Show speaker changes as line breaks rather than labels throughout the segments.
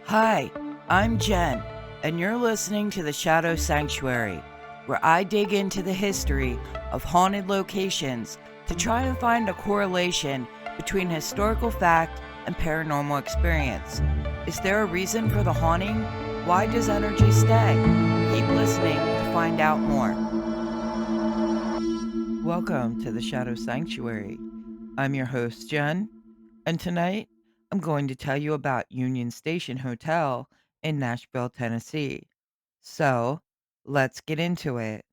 Hi, I'm Jen, and you're listening to the Shadow Sanctuary, where I dig into the history of haunted locations to try and find a correlation between historical fact and paranormal experience. Is there a reason for the haunting? Why does energy stay? Keep listening to find out more. Welcome to the Shadow Sanctuary. I'm your host, Jen, and tonight I'm going to tell you about Union Station Hotel in Nashville, Tennessee. So let's get into it.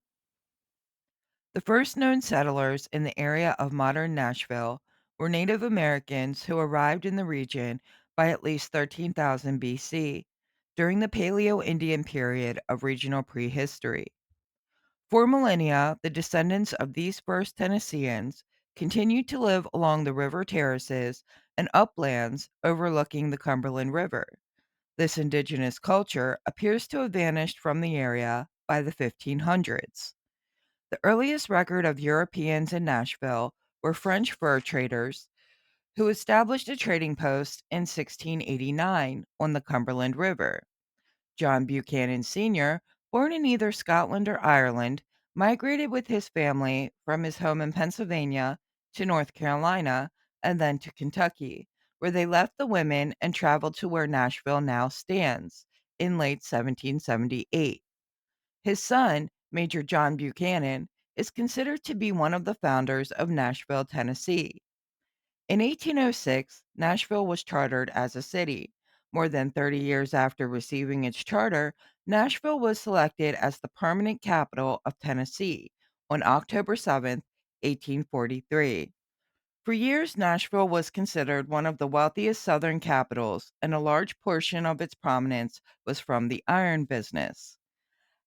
The first known settlers in the area of modern Nashville were Native Americans who arrived in the region by at least 13,000 BC during the Paleo Indian period of regional prehistory. For millennia, the descendants of these first Tennesseans continued to live along the river terraces and uplands overlooking the Cumberland River. This indigenous culture appears to have vanished from the area by the 1500s. The earliest record of Europeans in Nashville were French fur traders who established a trading post in 1689 on the Cumberland River. John Buchanan Sr., born in either Scotland or Ireland, migrated with his family from his home in Pennsylvania to North Carolina and then to Kentucky, where they left the women and traveled to where Nashville now stands in late 1778. His son, Major John Buchanan, is considered to be one of the founders of Nashville, Tennessee. In 1806, Nashville was chartered as a city. More than 30 years after receiving its charter, Nashville was selected as the permanent capital of Tennessee on October 7th, 1843. For years, Nashville was considered one of the wealthiest Southern capitals, and a large portion of its prominence was from the iron business.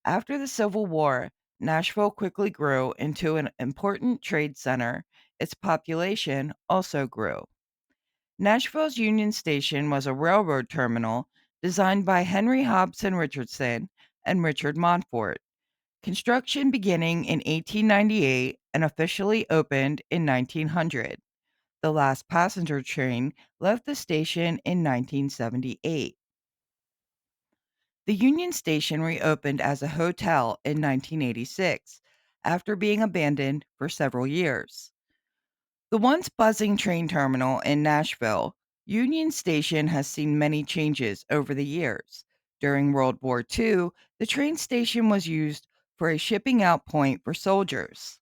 After the Civil War, Nashville quickly grew into an important trade center. Its population also grew. Nashville's Union Station was a railroad terminal designed by Henry Hobson Richardson and Richard Montfort. Construction beginning in 1898 and officially opened in 1900. The last passenger train left the station in 1978. The Union Station reopened as a hotel in 1986 after being abandoned for several years. The once buzzing train terminal in Nashville, Union Station has seen many changes over the years. During World War II, the train station was used for a shipping out point for soldiers.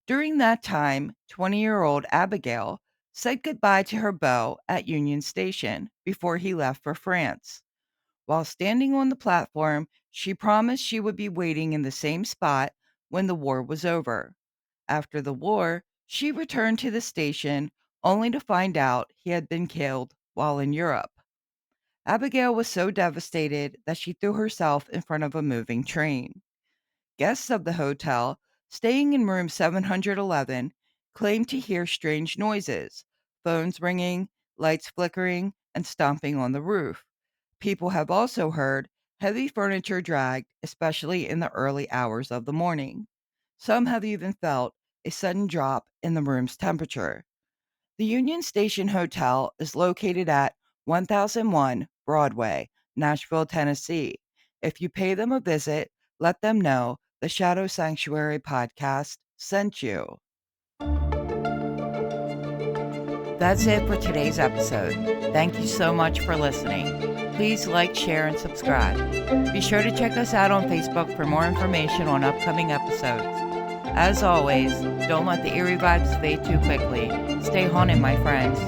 During that time, 20-year-old Abigail said goodbye to her beau at Union Station before he left for France. While standing on the platform, she promised she would be waiting in the same spot when the war was over. After the war, she returned to the station only to find out he had been killed while in Europe. Abigail was so devastated that she threw herself in front of a moving train. Guests of the hotel, staying in room 711, claimed to hear strange noises, phones ringing, lights flickering, and stomping on the roof. People have also heard heavy furniture dragged, especially in the early hours of the morning. Some have even felt a sudden drop in the room's temperature. The Union Station Hotel is located at 1001 Broadway, Nashville, Tennessee. If you pay them a visit, let them know the Shadow Sanctuary podcast sent you. That's it for today's episode. Thank you so much for listening. Please like, share, and subscribe. Be sure to check us out on Facebook for more information on upcoming episodes. As always, don't let the eerie vibes fade too quickly. Stay haunted, my friends.